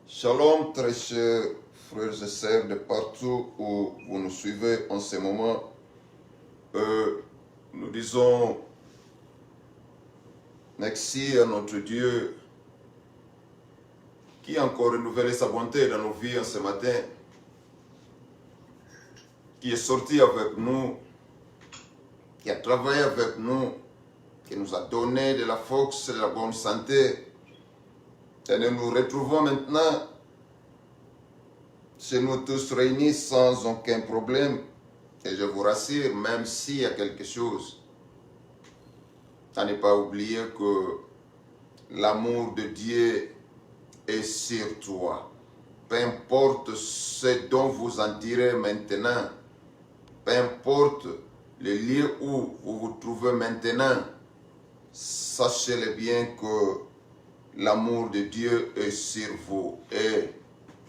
Shalom, très chers frères et sœurs de partout où vous nous suivez en ce moment. Nous disons merci à notre Dieu qui a encore renouvelé sa bonté dans nos vies en ce matin, qui est sorti avec nous, qui a travaillé avec nous, qui nous a donné de la force et de la bonne santé. Et nous nous retrouvons maintenant chez nous tous réunis sans aucun problème. Et je vous rassure, même s'il y a quelque chose, à ne pas oublier que l'amour de Dieu est sur toi. Peu importe ce dont vous en direz maintenant, peu importe le lieu où vous vous trouvez maintenant, sachez-le bien que l'amour de Dieu est sur vous. Et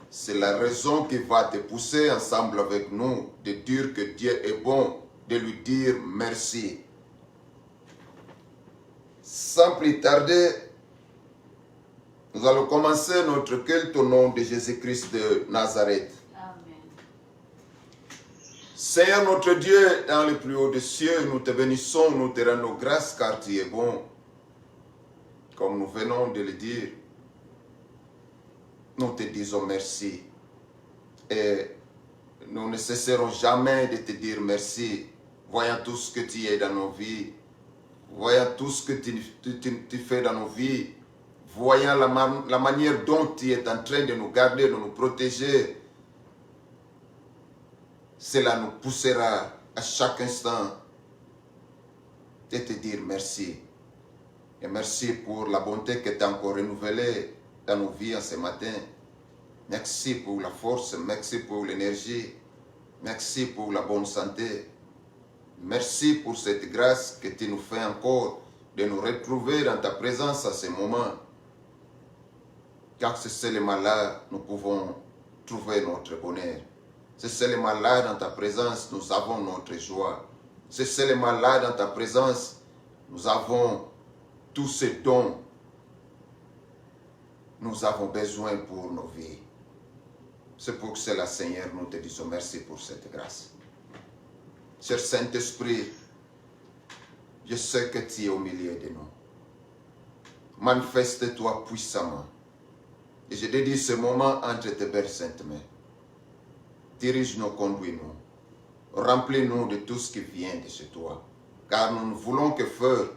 c'est la raison qui va te pousser ensemble avec nous de dire que Dieu est bon, de lui dire merci. Sans plus tarder, nous allons commencer notre culte au nom de Jésus-Christ de Nazareth. Amen. Seigneur notre Dieu, dans le plus haut des cieux, nous te bénissons, nous te rendons grâce car tu es bon. Comme nous venons de le dire, nous te disons merci. Et nous ne cesserons jamais de te dire merci, voyant tout ce que tu es dans nos vies, voyant tout ce que tu fais dans nos vies, voyant la manière dont tu es en train de nous garder, de nous protéger. Cela nous poussera à chaque instant de te dire merci. Et merci pour la bonté que tu as encore renouvelée dans nos vies en ce matin. Merci pour la force, merci pour l'énergie, merci pour la bonne santé. Merci pour cette grâce que tu nous fais encore de nous retrouver dans ta présence à ce moment. Car c'est seulement là que nous pouvons trouver notre bonheur. C'est seulement là dans ta présence nous avons notre joie. C'est seulement là dans ta présence nous avons tous ces dons nous avons besoin pour nos vies. C'est pour cela, Seigneur, nous te disons merci pour cette grâce. Cher Saint-Esprit, je sais que tu es au milieu de nous. Manifeste-toi puissamment. Et je dédie ce moment entre tes belles saintes mains. Dirige-nous, conduis-nous. Remplis-nous de tout ce qui vient de chez toi. Car nous ne voulons que faire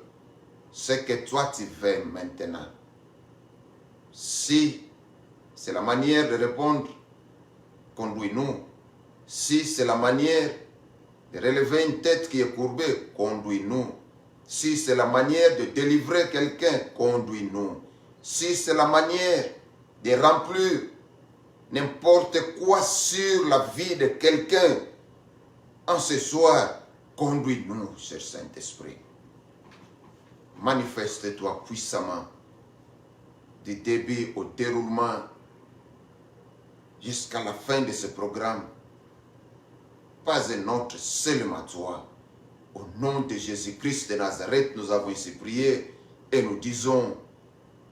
ce que toi tu veux maintenant. Si c'est la manière de répondre, conduis-nous. Si c'est la manière de relever une tête qui est courbée, conduis-nous. Si c'est la manière de délivrer quelqu'un, conduis-nous. Si c'est la manière de remplir n'importe quoi sur la vie de quelqu'un, en ce soir, conduis-nous, cher Saint-Esprit. Manifeste-toi puissamment du début au déroulement jusqu'à la fin de ce programme. Pas un autre, seulement toi. Au nom de Jésus-Christ de Nazareth, nous avons ici prié et nous disons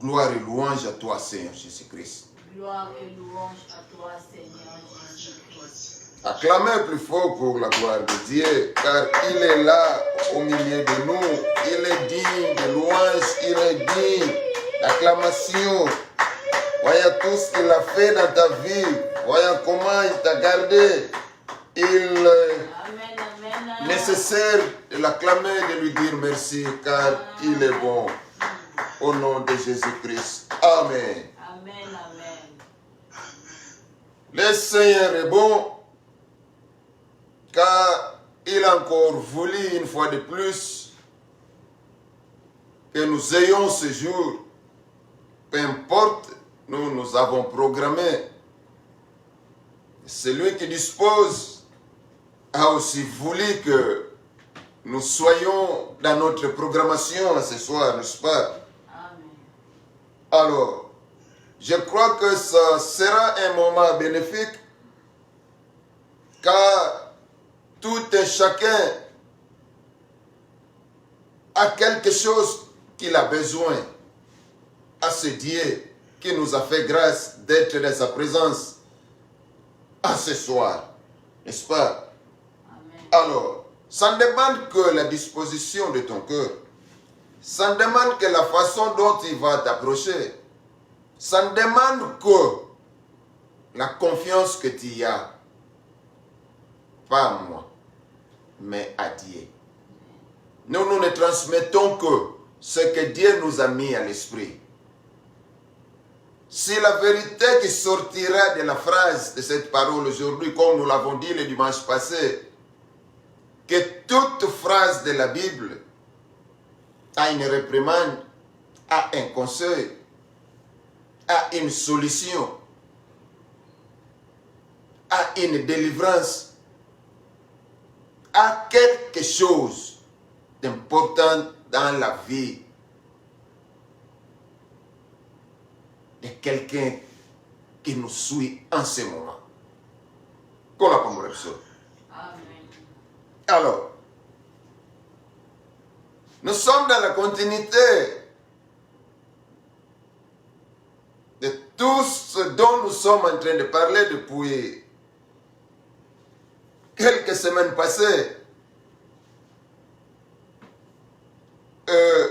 gloire et louange à toi, Seigneur Jésus-Christ. Gloire et louange à toi, Seigneur Jésus-Christ. Acclamez plus fort pour la gloire de Dieu, car il est là au milieu de nous. Il est digne de louange, il est digne d'acclamation. Voyant tout ce qu'il a fait dans ta vie, voyant comment il t'a gardé, il est nécessaire de l'acclamer, de lui dire merci, car il est bon. Au nom de Jésus-Christ. Amen. Amen, amen. Le Seigneur est bon, car il a encore voulu une fois de plus que nous ayons ce jour. Peu importe, nous avons programmé. Celui qui dispose a aussi voulu que nous soyons dans notre programmation ce soir, n'est-ce pas? Amen. Alors, je crois que ça sera un moment bénéfique, car tout et chacun a quelque chose qu'il a besoin à ce Dieu qui nous a fait grâce d'être dans sa présence à ce soir. N'est-ce pas? Amen. Alors, ça ne demande que la disposition de ton cœur. Ça ne demande que la façon dont il va t'approcher. Ça ne demande que la confiance que tu y as. Pas à moi, mais à Dieu. Nous ne transmettons que ce que Dieu nous a mis à l'esprit. Si la vérité qui sortira de la phrase de cette parole aujourd'hui, comme nous l'avons dit le dimanche passé, que toute phrase de la Bible a une réprimande, a un conseil, a une solution, a une délivrance, a quelque chose d'important dans la vie de quelqu'un qui nous suit en ce moment. Qu'on a comme réaction. Amen. Alors, nous sommes dans la continuité de tout ce dont nous sommes en train de parler depuis quelques semaines passées.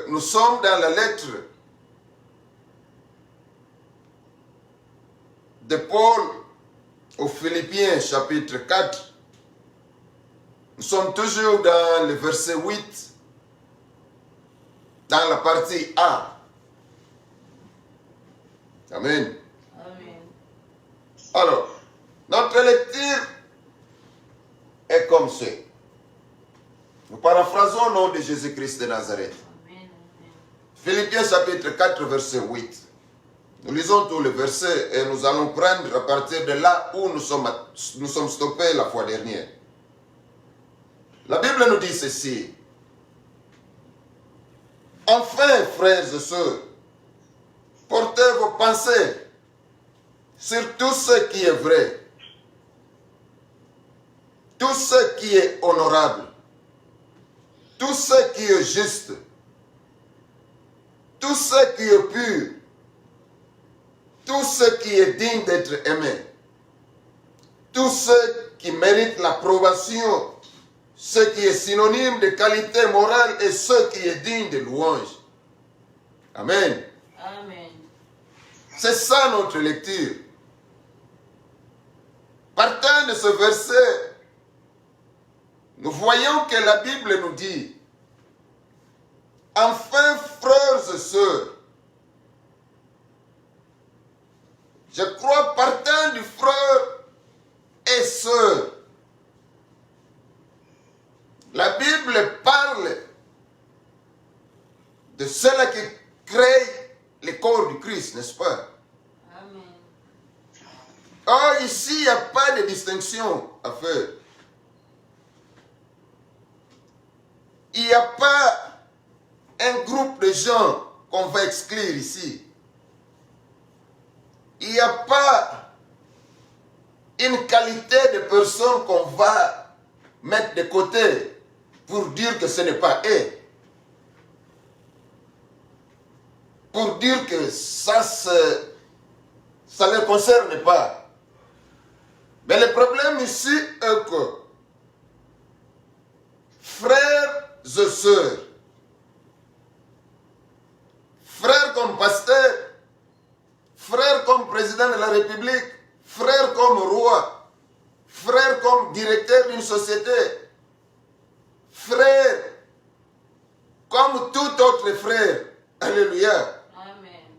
Nous sommes dans la lettre de Paul aux Philippiens, chapitre 4. Nous sommes toujours dans le verset 8, dans la partie A. Amen. Amen. Alors, notre lecture est comme ceci. Nous paraphrasons au nom de Jésus-Christ de Nazareth. Amen. Amen. Philippiens chapitre 4, verset 8. Nous lisons tout le verset et nous allons prendre à partir de là où nous sommes stoppés la fois dernière. La Bible nous dit ceci. Enfin, frères et sœurs, portez vos pensées sur tout ce qui est vrai, tout ce qui est honorable, tout ce qui est juste, tout ce qui est pur, tout ce qui est digne d'être aimé, tout ce qui mérite l'approbation, ce qui est synonyme de qualité morale et ce qui est digne de louange. Amen. Amen. C'est ça notre lecture. Partant de ce verset, nous voyons que la Bible nous dit, enfin frères et sœurs, je crois partant du frère et sœur, la Bible parle de cela qui crée le corps du Christ, n'est-ce pas? Amen. Or, ici, il n'y a pas de distinction à faire. Il n'y a pas un groupe de gens qu'on va exclure ici. Il n'y a pas une qualité de personne qu'on va mettre de côté pour dire que ce n'est pas eux. Pour dire que ça ne les concerne pas. Mais le problème ici est que frères et sœurs, frères comme pasteur, frères comme président de la République, frères comme roi, frères comme directeur d'une société, frères comme tout autre frère. Alléluia. Amen.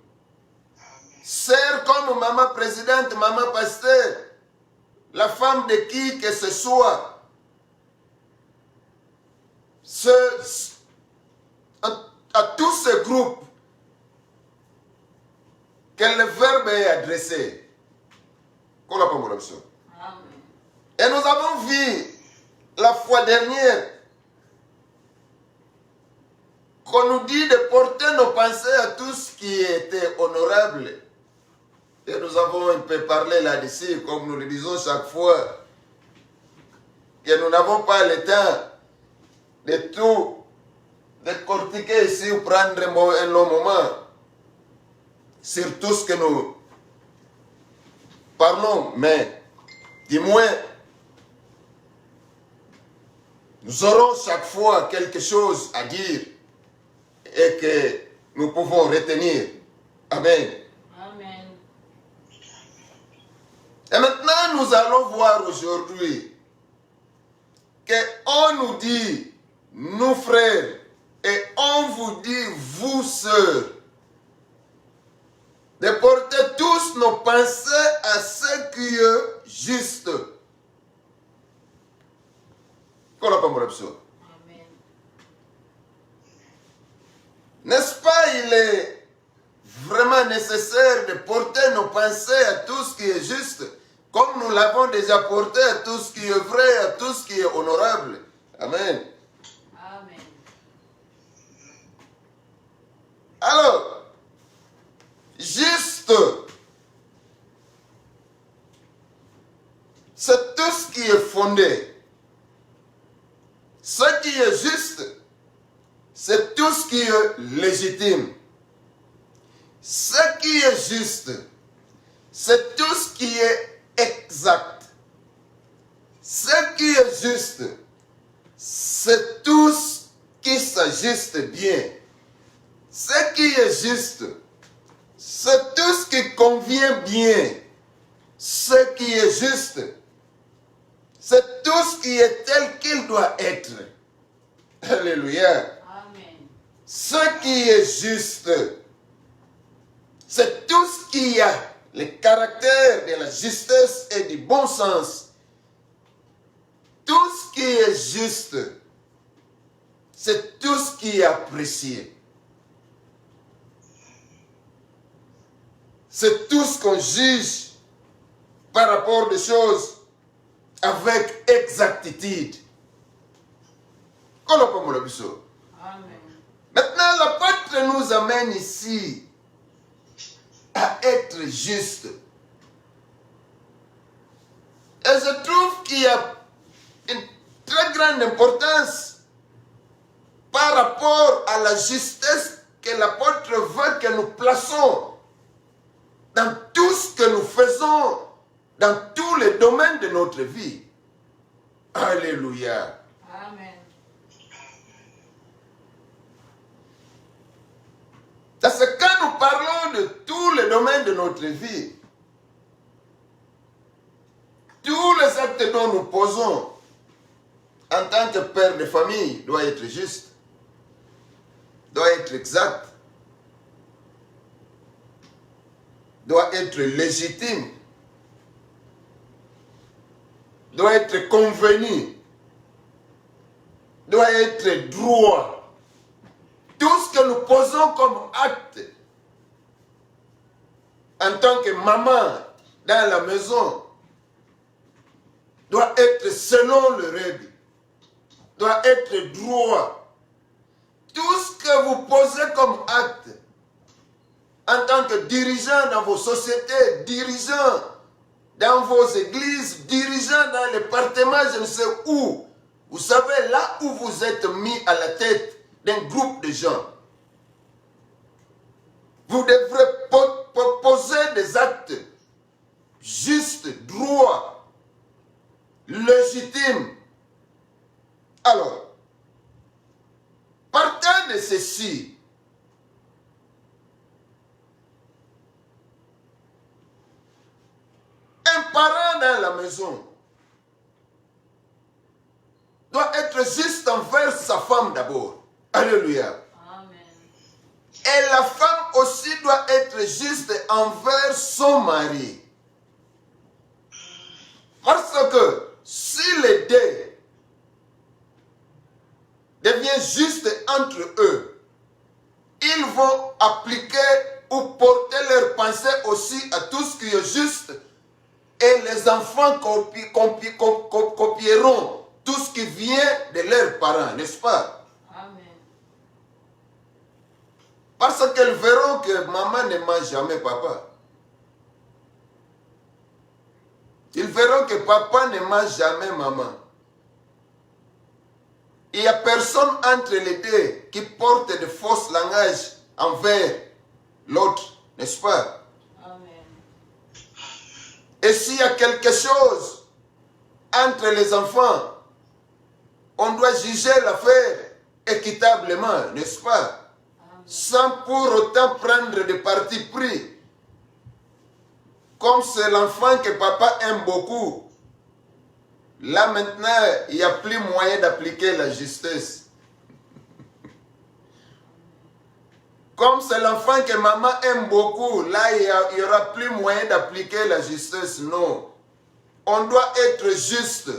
Sœur comme maman présidente, maman pasteur, la femme de qui que ce soit. À tous ces groupes que le verbe est adressé. Amen. Et nous avons vu la fois dernière qu'on nous dit de porter nos pensées à tout ce qui était honorable. Et nous avons un peu parlé là-dessus, comme nous le disons chaque fois, que nous n'avons pas le temps de tout décortiquer ici ou prendre un long moment. sur tout ce que nous parlons, mais du moins, nous aurons chaque fois quelque chose à dire et que nous pouvons retenir. Amen. Amen. Et maintenant, nous allons voir aujourd'hui qu'on nous dit, nous frères, et on vous dit, vous sœurs, de porter tous nos pensées à ce qui est juste. Amen. N'est-ce pas, il est vraiment nécessaire de porter nos pensées à tout ce qui est juste, comme nous l'avons déjà porté à tout ce qui est vrai, à tout ce qui est honorable. Amen. Amen. Alors, juste, c'est tout ce qui est fondé. Ce qui est juste, c'est tout ce qui est légitime. Ce qui est juste, c'est tout ce qui est exact. Ce qui est juste, c'est tout ce qui s'ajuste bien. Ce qui est juste, c'est tout ce qui convient bien. Ce qui est juste, c'est tout ce qui est tel qu'il doit être. Alléluia. Amen. Ce qui est juste, c'est tout ce qui a le caractère de la justesse et du bon sens. Tout ce qui est juste, c'est tout ce qui est apprécié. C'est tout ce qu'on juge par rapport des choses avec exactitude. Amen. Maintenant, l'apôtre nous amène ici à être juste. Et je trouve qu'il y a une très grande importance par rapport à la justesse que l'apôtre veut que nous plaçons dans tout ce que nous faisons, dans tous les domaines de notre vie. Alléluia. Amen. Parce que quand nous parlons de tous les domaines de notre vie, tous les actes dont nous posons en tant que père de famille doivent être justes, doivent être exacts, doivent être légitimes, doivent être convenus, doivent être droits. Tout ce que nous posons comme acte en tant que maman dans la maison doit être selon les règles, doit être droit. Tout ce que vous posez comme acte en tant que dirigeant dans vos sociétés, dirigeant dans vos églises, dirigeant dans les départements, je ne sais où, vous savez, là où vous êtes mis à la tête d'un groupe de gens, vous devrez poser des actes justes, droits, légitimes. Alors, partant de ceci, un parent dans la maison doit être juste envers sa femme d'abord. Alléluia. Amen. Et la femme aussi doit être juste envers son mari. Parce que si les deux deviennent justes entre eux, ils vont appliquer ou porter leurs pensées aussi à tout ce qui est juste. Et les enfants copieront tout ce qui vient de leurs parents, n'est-ce pas? Amen. Parce qu'elles verront que maman ne mange jamais papa. Ils verront que papa ne mange jamais maman. Il n'y a personne entre les deux qui porte de fausses langages envers l'autre. N'est-ce pas? Amen. Et s'il y a quelque chose entre les enfants, on doit juger l'affaire équitablement, n'est-ce pas? Amen. Sans pour autant prendre de parti pris. Comme c'est l'enfant que papa aime beaucoup. Là maintenant, il n'y a plus moyen d'appliquer la justice. Comme c'est l'enfant que maman aime beaucoup, là il n'y aura plus moyen d'appliquer la justice. Non. On doit être juste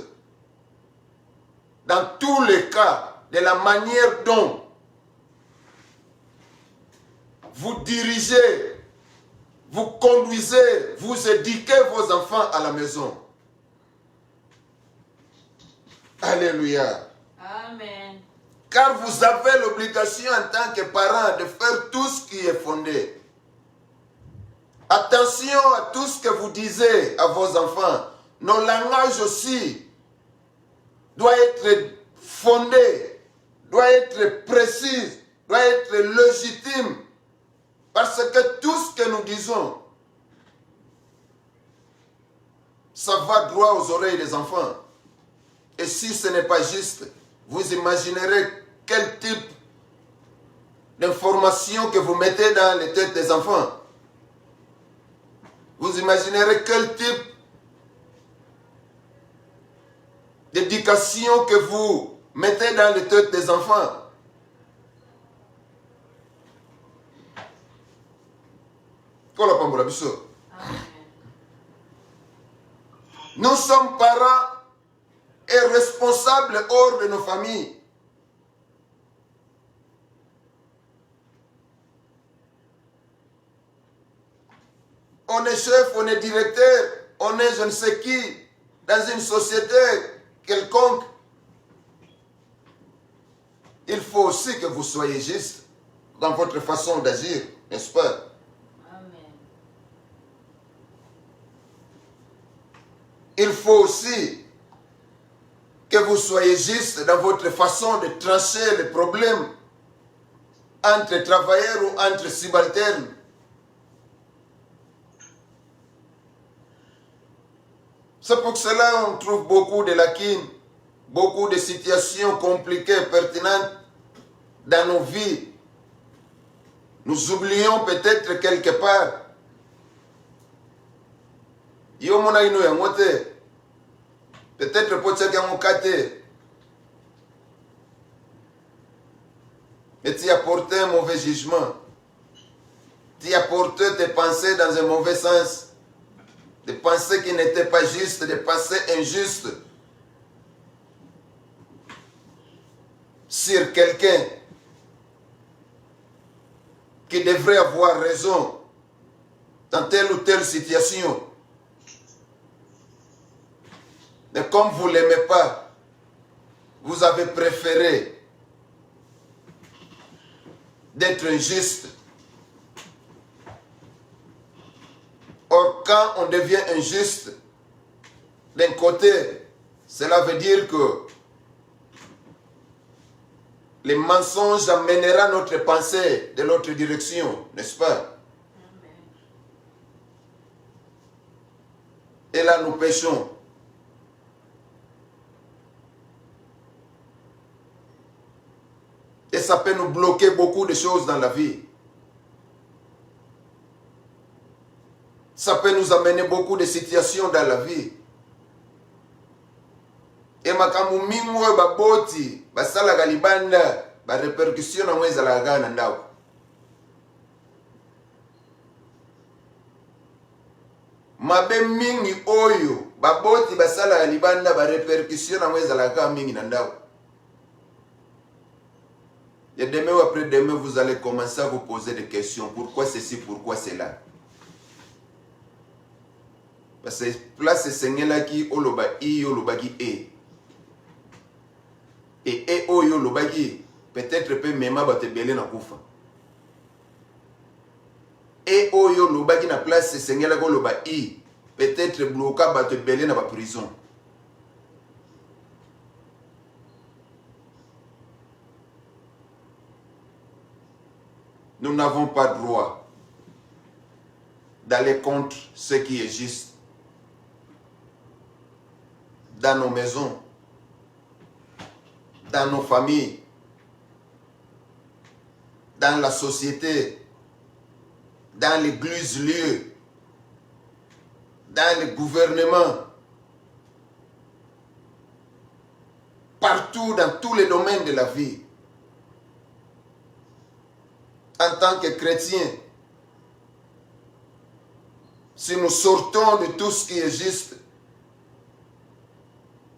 dans tous les cas, de la manière dont vous dirigez, vous conduisez, vous éduquez vos enfants à la maison. Alléluia. Amen. Car vous avez l'obligation en tant que parents de faire tout ce qui est fondé. Attention à tout ce que vous disiez à vos enfants. Nos langages aussi doivent être fondés, doivent être précis, doivent être légitimes. Parce que tout ce que nous disons, ça va droit aux oreilles des enfants. Et si ce n'est pas juste, vous imaginerez quel type d'information que vous mettez dans les têtes des enfants. Vous imaginerez quel type d'éducation que vous mettez dans les têtes des enfants. Nous sommes parents et responsables hors de nos familles. On est chef, on est directeur, on est je ne sais qui, dans une société quelconque. Il faut aussi que vous soyez juste dans votre façon d'agir, n'est-ce pas? Amen. Il faut aussi que vous soyez juste dans votre façon de trancher les problèmes entre travailleurs ou entre subalternes. C'est pour cela qu'on trouve beaucoup de lacunes, beaucoup de situations compliquées, pertinentes dans nos vies. Nous oublions peut-être quelque part. Yo mona ino ya ngote. Peut-être pour tchèque en kate. Et tu as porté un mauvais jugement. Tu as porté tes pensées dans un mauvais sens. Des pensées qui n'étaient pas justes, des pensées injustes sur quelqu'un qui devrait avoir raison dans telle ou telle situation. Mais comme vous ne l'aimez pas, vous avez préféré d'être injuste. Or, quand on devient injuste, d'un côté, cela veut dire que les mensonges amèneront notre pensée de l'autre direction, n'est-ce pas? Amen. Et là, nous péchons. Et ça peut nous bloquer beaucoup de choses dans la vie. Ça peut nous amener beaucoup de situations dans la vie. Et makamu mingo baboti basala galibanda ba répercussion na mweza la gana ndao. Mabe mingi oyo baboti basala galibanda ba répercussion na mweza la gana mingi na ndao. Et demain ou après-demain, vous allez commencer à vous poser des questions. Pourquoi ceci, pourquoi cela? Parce que place c'est Seigneur qui oloba i oloba qui e. Et oyo oloba qui peut-être peut même ba te belé na kufa. Et oyo oloba qui na place c'est Seigneur qui oloba i peut-être bloqué ba te belé na ba prison. Nous n'avons pas droit d'aller contre ce qui est juste. Dans nos maisons, dans nos familles, dans la société, dans l'église lieu, dans le gouvernement, partout dans tous les domaines de la vie. En tant que chrétiens, si nous sortons de tout ce qui est juste,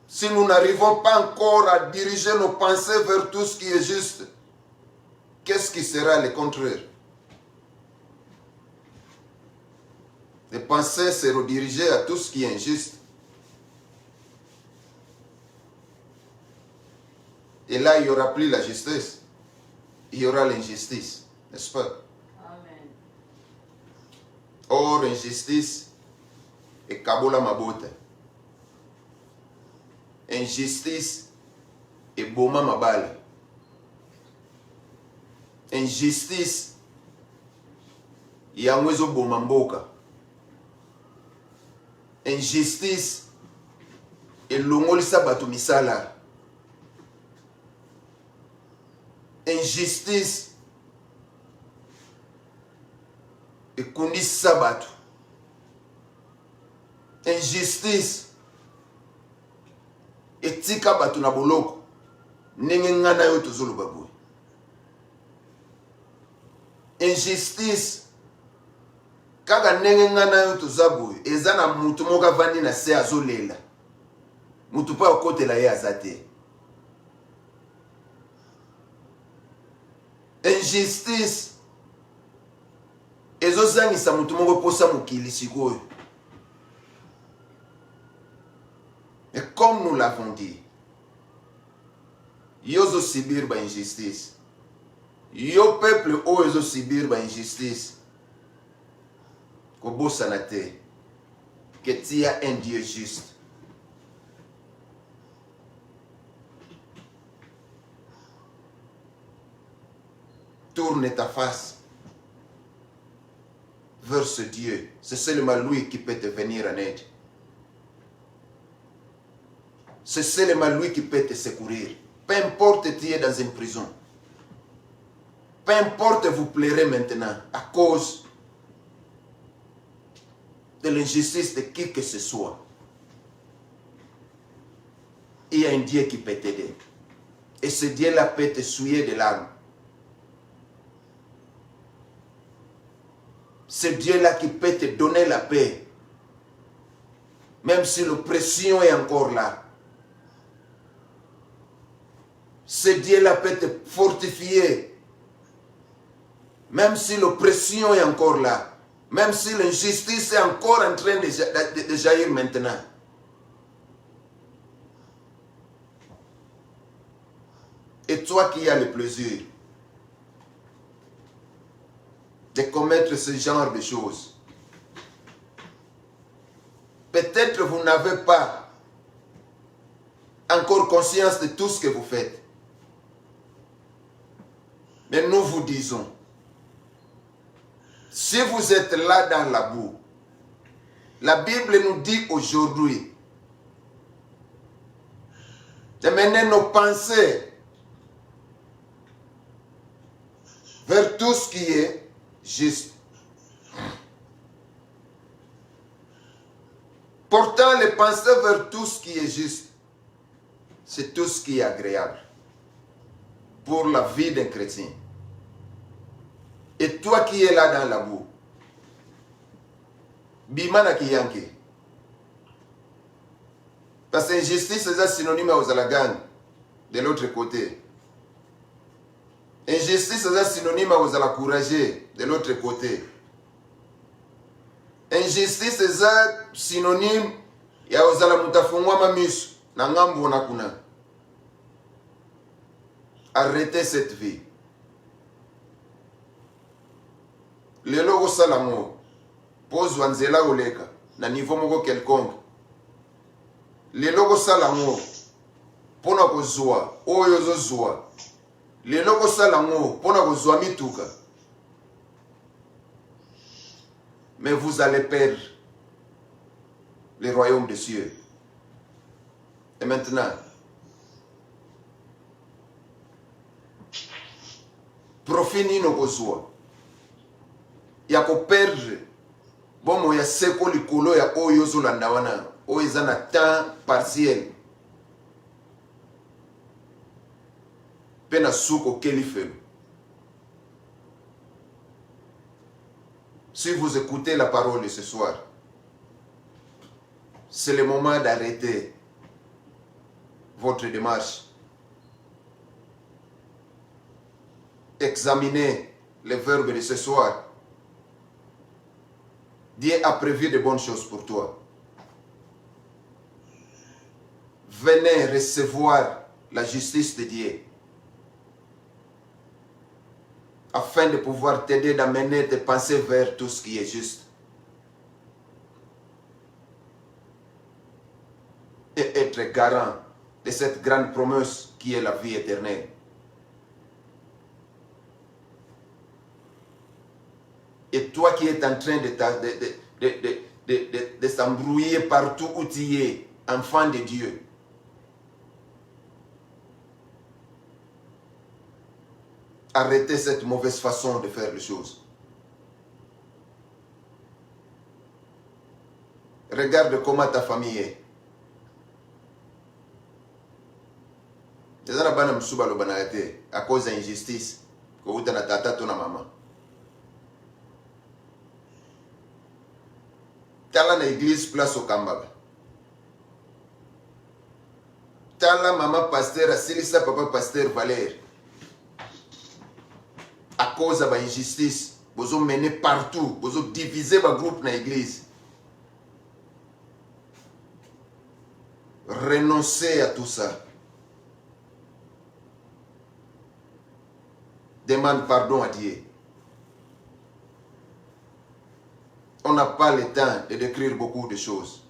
si nous n'arrivons pas encore à diriger nos pensées vers tout ce qui est juste, qu'est-ce qui sera le contraire? Les pensées seront dirigées à tout ce qui est injuste. Et là, il n'y aura plus la justice. Il y aura l'injustice. N'est-ce pas? Amen. Or, injustice est kabola mabota. Injustice est boma mabala. Injustice yangwezo boma mboka. Injustice est longolisa batu misala. Injustice ekundisa batu. Injustice etika batu na boloko ndenge ngana yo tozoloba boye. Injustice kaka ndenge ngana yo toza boye eza na mutu moko avandi na se azolela, mutu mpo akotela ye aza te. Injustice ezozangisa mutu moko posa mokili sikoyo. Et comme nous l'avons dit, yozo subir ba injustice. Yo peuple o yozo subir ba injustice. Kobosa na te que tu as un Dieu juste. Tourne ta face vers ce Dieu. C'est seulement lui qui peut te venir en aide. C'est seulement lui qui peut te secourir. Peu importe tu es dans une prison. Peu importe vous pleurez maintenant à cause de l'injustice de qui que ce soit. Il y a un Dieu qui peut t'aider. Et ce Dieu-là peut te souiller de larmes. C'est Dieu-là qui peut te donner la paix. Même si l'oppression est encore là. Ce Dieu-là peut te fortifier. Même si l'oppression est encore là. Même si l'injustice est encore en train de jaillir maintenant. Et toi qui as le plaisir de commettre ce genre de choses, peut-être vous n'avez pas encore conscience de tout ce que vous faites. Mais nous vous disons, si vous êtes là dans la boue, la Bible nous dit aujourd'hui de mener nos pensées vers tout ce qui est juste. Portant les pensées vers tout ce qui est juste, c'est tout ce qui est agréable pour la vie d'un chrétien. Et toi qui es là dans la boue, bimana kiyanke. Parce que injustice est synonyme aux alagang de l'autre côté. Injustice est synonyme aux alacouragés de l'autre côté. Injustice est synonyme aux alamutafungwa mamisu na ngambo na kuna. Arrêtez cette vie. Lelo salango pose wanzela oleka na niveau moko quelconque. Lelo salango pona kozwa oyo zozwa. Lelo salango pona kozwa mituka. mais vous allez perdre le royaume des cieux. Et maintenant, profini no kozwa. Ya ko perdre. Bon, ya seko likolo ya oyo zolanda wana. Oyo eza na temps partiel. Pe na suko kelifelo. Si vous écoutez la parole de ce soir, c'est le moment d'arrêter votre démarche. Examinez les verbes de ce soir. Dieu a prévu de bonnes choses pour toi. Venez recevoir la justice de Dieu afin de pouvoir t'aider d'amener tes pensées vers tout ce qui est juste. Et être garant de cette grande promesse qui est la vie éternelle. Et toi qui es en train de s'embrouiller partout où tu es, enfant de Dieu, arrêtez cette mauvaise façon de faire les choses. Regarde comment ta famille est. À cause d'injustice, que vous avez tata ton maman. Tala na église place au Kambaba. Tala maman pasteur, Silisa papa pasteur Valère. À cause de l'injustice, vous avez mené partout, vous avez divisé votre groupe dans l'église. Renoncez à tout ça. Demande pardon à Dieu. On n'a pas le temps de décrire beaucoup de choses.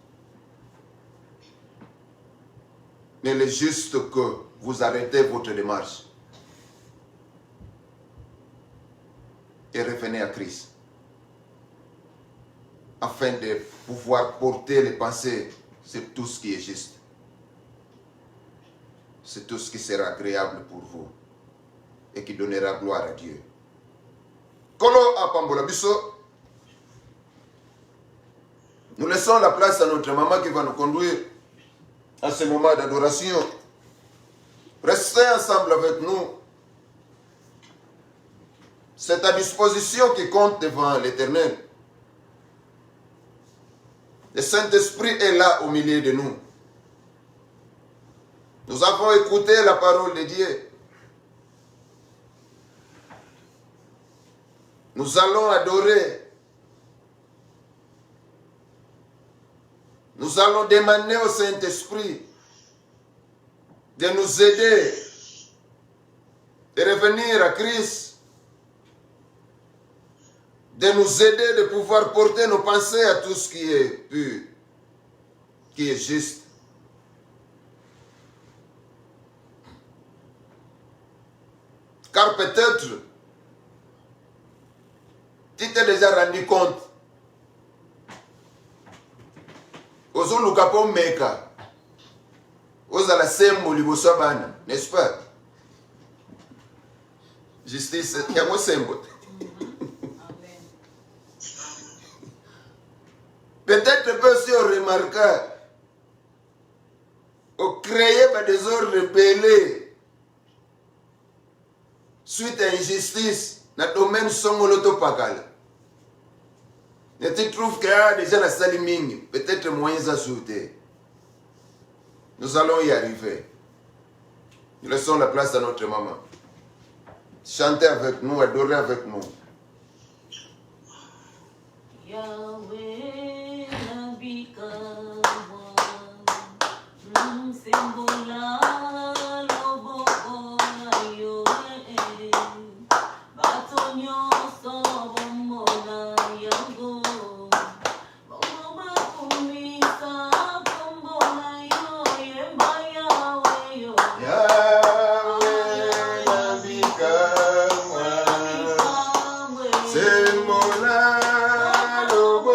Mais il est juste que vous arrêtez votre démarche. Et revenez à Christ. Afin de pouvoir porter les pensées sur tout ce qui est juste. C'est tout ce qui sera agréable pour vous. Et qui donnera gloire à Dieu. Kolo apambola biso. Nous laissons la place à notre maman qui va nous conduire à ce moment d'adoration. Restez ensemble avec nous. C'est ta disposition qui compte devant l'Éternel. Le Saint-Esprit est là au milieu de nous. Nous avons écouté la parole de Dieu. Nous allons adorer. Nous allons demander au Saint-Esprit de nous aider de revenir à Christ, de nous aider de pouvoir porter nos pensées à tout ce qui est pur, qui est juste. Car peut-être, tu t'es déjà rendu compte, ozoluka po meka, ozala sembo liboso bana, n'est-ce pas? Justice, yango sembo. Peut-être que si on remarque, on crée des ordres rebelles suite à injustice dans le domaine songoloto pakala. Et tu trouves qu'il y a déjà la saliming, peut-être moyens à sauter. Nous allons y arriver. Nous laissons la place à notre maman. Chantez avec nous, adorez avec nous. Yahweh Nabikawa Simbola Lobo Ayoe Batonyo Sobomola Yango Boba Kumisa Bombola Yoye Bayawe Yo Yahweh Nabikawa Simbola Lobo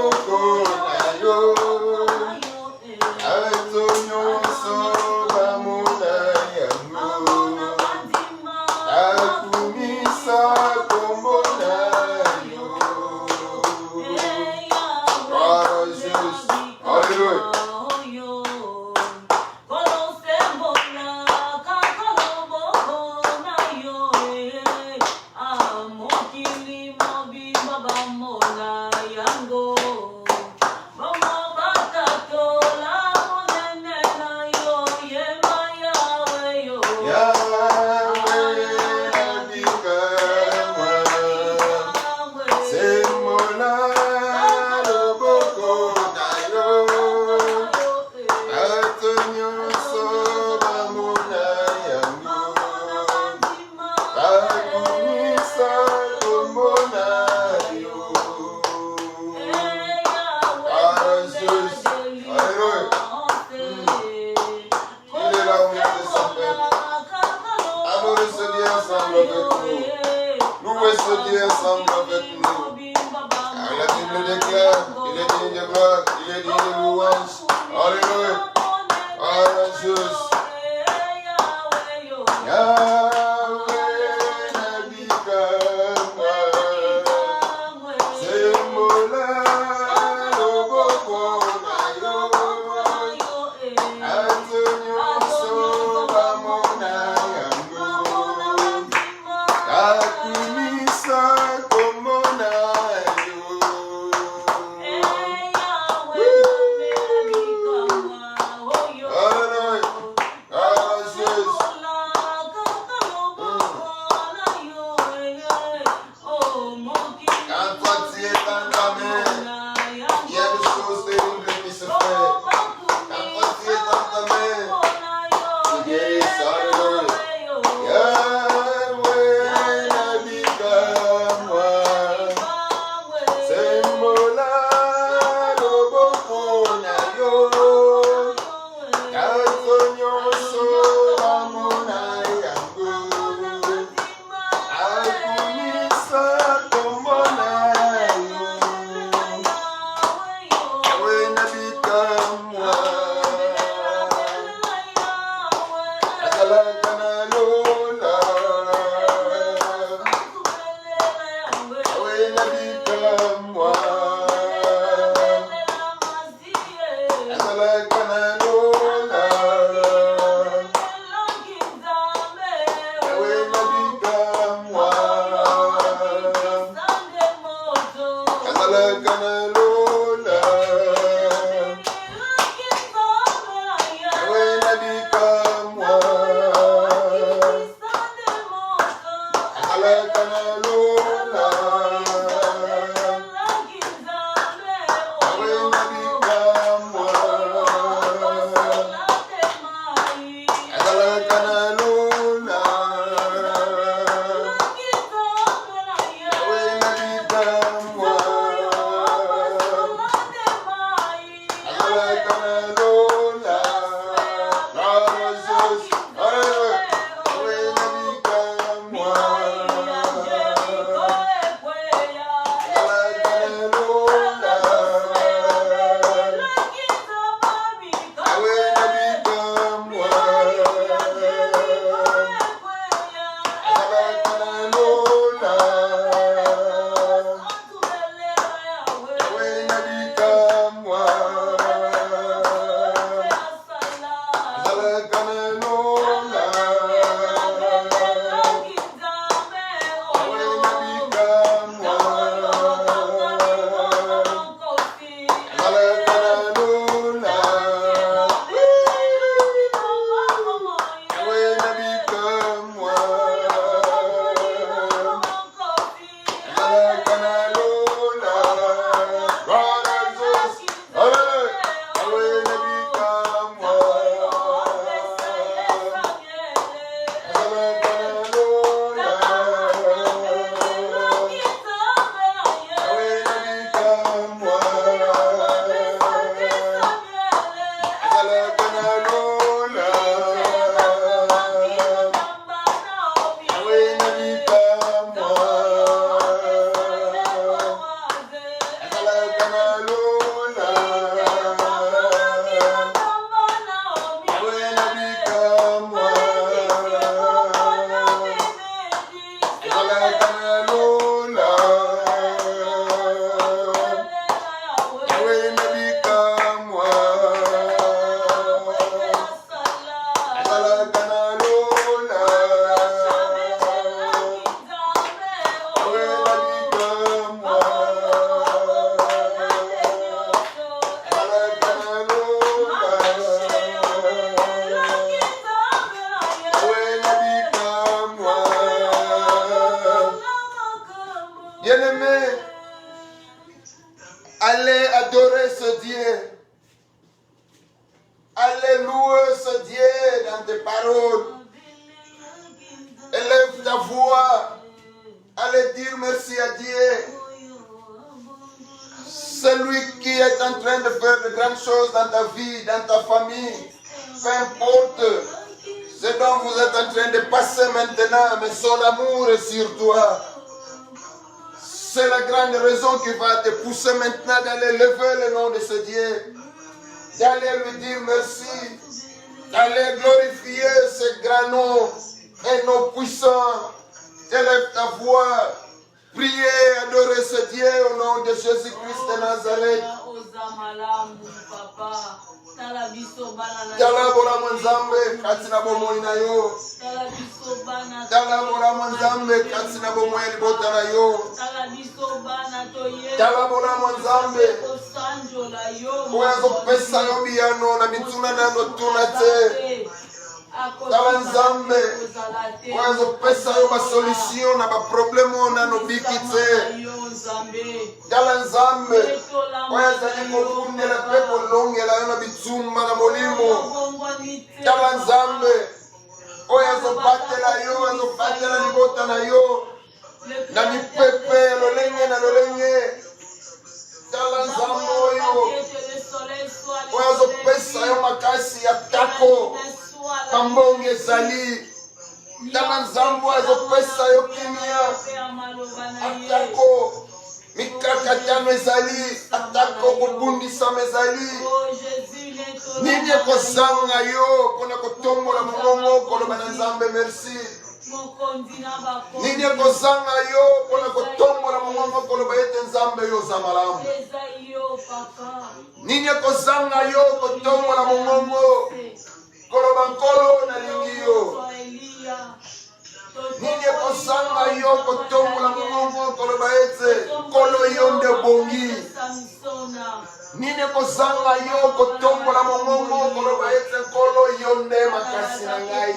ce Dieu semble avec nous. Car la Bible déclare, il est digne de gloire, il est digne de louange. Alléluia. Oh Jésus. Yahweh Nabika, Semola Loboko Nayo, Antonio Sobamona Yango, Akumisa Komona Allez adorer ce Dieu. Allez louer ce Dieu dans tes paroles. Élève ta voix. Allez dire merci à Dieu. Celui qui est en train de faire de grandes choses dans ta vie, dans ta famille, peu importe ce dont vous êtes en train de passer maintenant, mais son amour est sur toi. C'est la grande raison qui va te pousser maintenant d'aller lever le nom de ce Dieu. D'aller lui dire merci. D'aller glorifier ce grand nom. Un nom puissant. Élève ta voix. Priez, adorez ce Dieu au nom de Jésus-Christ de Nazareth. Talabora Mwanzambe katina bomoi na yo. Talabora Mwanzambe katina bomoi libota na yo. Talabora Mwanzambe oyazo pesa yo biyano na mituna nano tunate. Tala Nzambe oyazo pesa yo ba solution na ba problemo nano bikite. Tala Nzambe oyazo nikokundela pepo longela yo na bitumba na molimo. Tala Nzambe oyazo batela libota na yo na mipepe lolenge na lolenge. Tala Nzambe oyazo pesa yo makasi ya tako Kambonge ezali. Tala Nzambe oyazo pesa yo kimia atako mikakatano ezali atako kobundisama ezali. Nini ekozanga yo mpona kotombola mongongo koloba na Nzambe merci. Nini ekozanga yo mpona kotombola mongongo koloba ete Nzambe yo oza malamu. Nini ekozanga yo kotombola mongongo koloba nkolo nalingi yo. Nini ekozanga yo kotombola mongongo koloba ete nkolo yo nde bongi. Nini ekozanga yo kotombola mongongo koloba ete nkolo yo nde makasi na ngai.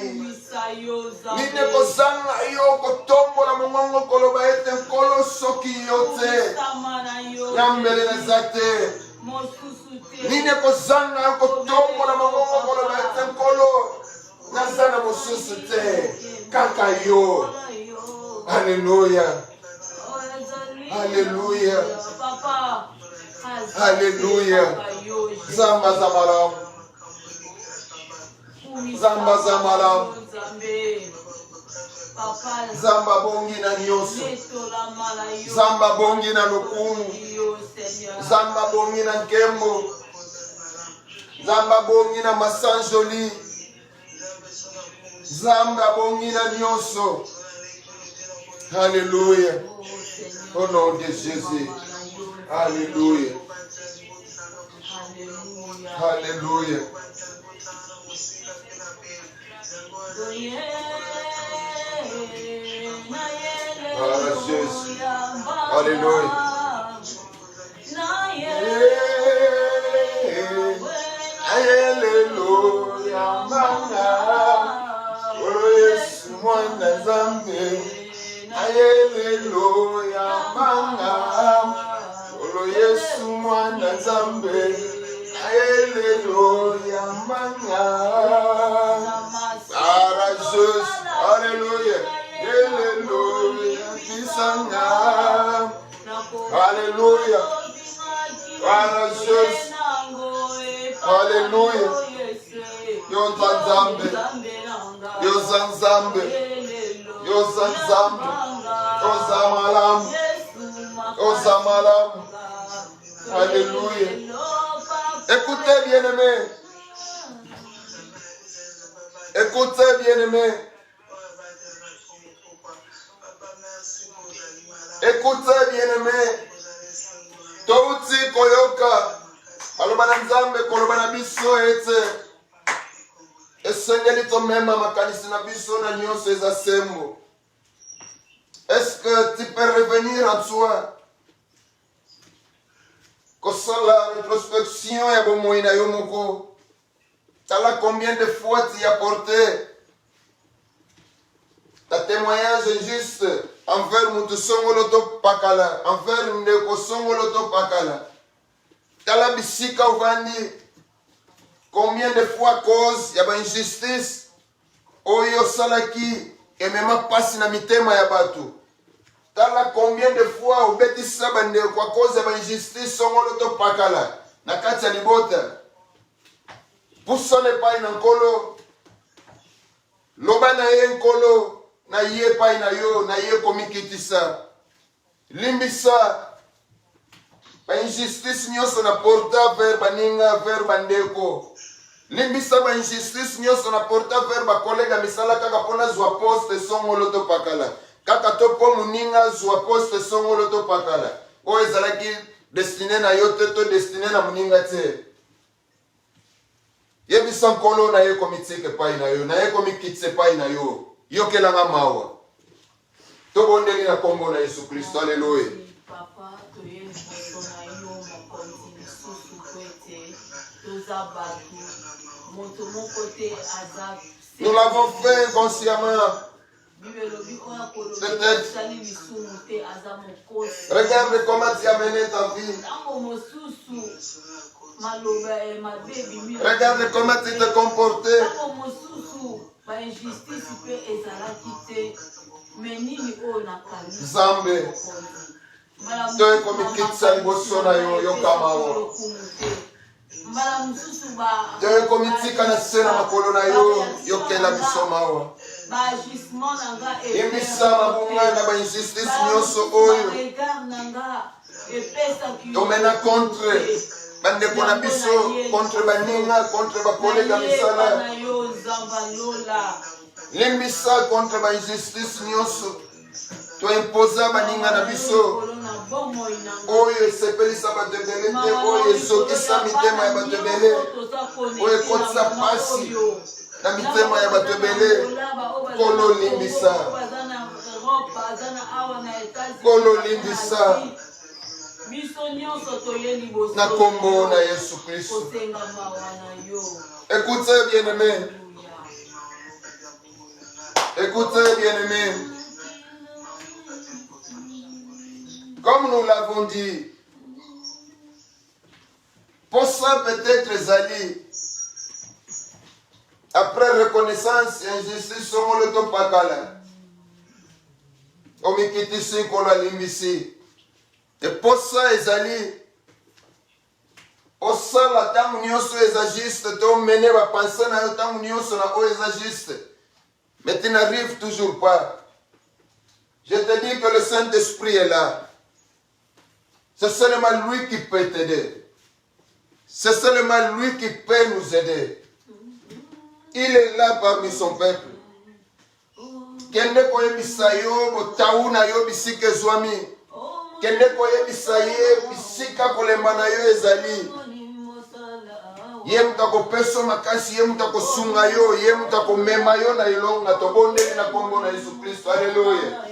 Nini ekozanga yo kotombola mongongo koloba ete nkolo soki yo te yambele naza te. Nini ekozanga yo kotombola mongongo koloba ete nkolo naza na mosusu te kaka yo. Haleluya, haleluya, haleluya. Zamba za malamu, zamba za malamu. Zamba bongi na nyoso, zamba bongi na lukumu, zamba bongi na nkembo, zamba bongi na masanjoli, zamba bongi na nyoso. Alléluia. Au nom de Jésus. Alléluia. Alléluia. Voilà Jésus. Alléluia. Alléluia. Oh Yesu mwana Nzambe. Alléluia. Oh Yesu mwana Nzambe. Alléluia. Para Jésus. Alléluia. Alléluia. Bisanga. Alléluia. Para Jésus. Alléluia. Yoza Nzambe. Yoza Nzambe. Yoza Nzambe. Yoza malamu. Yoza malamu. Alléluia. Écoutez bien-aimés. Écoutez bien-aimés. Écoutez bien-aimés. Touti koyoka. Alobana Nzambe kolobana biso ete. Esengeli to mema makanisi na biso na nyonso eza sembo. Est-ce que tu peux revenir en toi? Kosala rétrospection ya bomoi na yo moko. Tala combien de fois tu y as porté ta témoignage injuste envers Mutu Songolo to Pakala, envers Ndeko Songolo to Pakala. Tala bisika uvandi. Combien de fois cause ya ba injustice oyo salaki emema pasi na mitema ya batu. Tala combien de fois obetisa bande kwa cause ya ba injustice Songolo to Pakala na kati ya libota. Pusone pai na nkolo loba na ye nkolo na ye pai na yo na ye komikitisa. Limbisa. Ba injustice nyonso na porta vers baninga vers bandeko. Limbisa ba injustice nyonso na porta vers ba kolega misala kaka pona zwa poste songolo to pakala. Kaka to po muninga zwa poste songolo to pakala. O ezalaki destiné na yo te to destiné na muninga te. Yebisa nkolo na ye komitike pai na yo, na ye komikitse pai na yo. Yo kelanga mawa. To bondeli na kombo na Yesu Kristo. Alléluia. Papa, tu es le na yo mokonzi lisusu kwete tozabatu moto moko te aza. Nous l'avons fait consciemment. Peut-être. Regarde comment tu as mené ta vie. Regarde comment tu t'es comporté. Zambe. Toi comme kitsa liboso na yo yokamao. Toi comme tika na sena makolo na yo yokela bisomawa. Imbisa mabunga na ba injustice nyonso oyo. Tomena contre bandeko na biso, contre baninga, contre ba kolega misala. Limbisa contre ba injustice nyonso. To imposa baninga na biso. Oyo esepelisa bato ebele te, oyo ezokisa mitema ya bato ebele, oyo ekotisa pasi na mitema ya bato ebele. Kolo limbisa, kolo limbisa na kombo na Yesu Kristo. Écoutez bien-aimés, écoutez bien-aimés. Comme nous l'avons dit, pour ça peut-être Zali, après reconnaissance et injustice, on le top pakala. Omikiti si kola limbisi. Et pour ça Zali, pour ça la tamu nyonso exagiste, to mener va penser na tamu nyonso na o exagiste. Mais tu n'arrives toujours pas. Je te dis que le Saint-Esprit est là. C'est seulement lui qui peut t'aider. C'est seulement lui qui peut nous aider. Il est là parmi son peuple. Kende koye bisayo botauna yo bisike zwami. Kende koye bisaye bisika kolemana yo ezali. Ye mutako peso makasi, ye mutako sunga yo, ye mutako mema yo na ilonga tobonde na kombo na Yesu Kristo. Alléluia.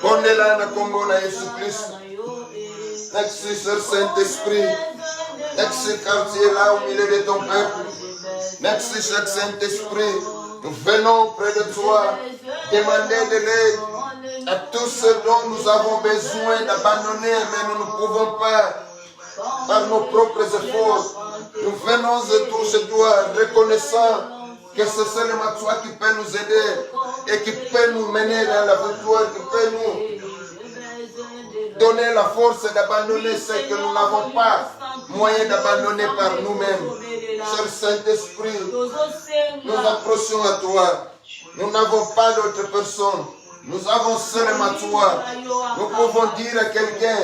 Bondela na kombo na Yesu Christ. Merci Saint-Esprit. Merci quartier là au milieu de ton peuple. Merci chaque Saint-Esprit. Nous venons près de toi demander de l'aide à tout ce dont nous avons besoin d'abandonner, mais nous ne pouvons pas par nos propres efforts. Nous venons de tout chez toi reconnaissant que c'est seulement toi qui peux nous aider et qui peut nous mener dans la victoire, qui peut nous donner la force d'abandonner ce que nous n'avons pas moyen d'abandonner par nous-mêmes. Cher Saint-Esprit, nous approchons à toi. Nous n'avons pas d'autre personne. Nous avons seulement toi. Nous pouvons dire à quelqu'un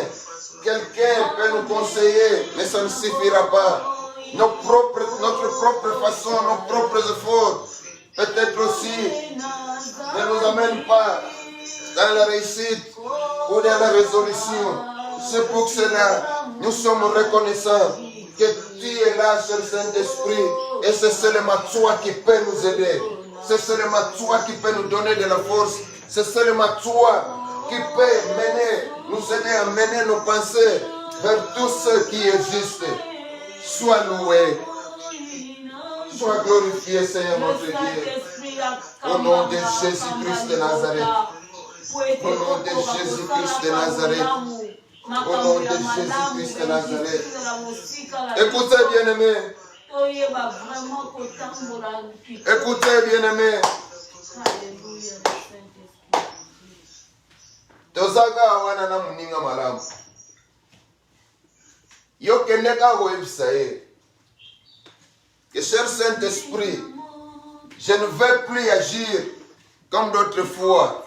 peut nous conseiller, mais ça ne suffira pas. Notre propre façon, nos propres efforts, peut-être aussi, ne nous amènent pas dans la réussite ou dans la résolution. C'est pour cela nous sommes reconnaissants que tu es là, cher Saint-Esprit, et c'est seulement toi qui peux nous aider. C'est seulement toi qui peux nous donner de la force. C'est seulement toi qui peux nous aider à mener nos pensées vers tout ce qui est juste. Sois loué, sois glorifié, Seigneur notre Dieu. Au nom de Jésus-Christ de Nazareth. Au nom de Jésus-Christ de Nazareth. Au nom de Jésus-Christ de Nazareth. Écoutez, bien-aimés. Écoutez, bien-aimés. Tozaga wana na muninga malamu. Yo keneka websaye. Que cher Saint-Esprit, je ne veux plus agir comme d'autres fois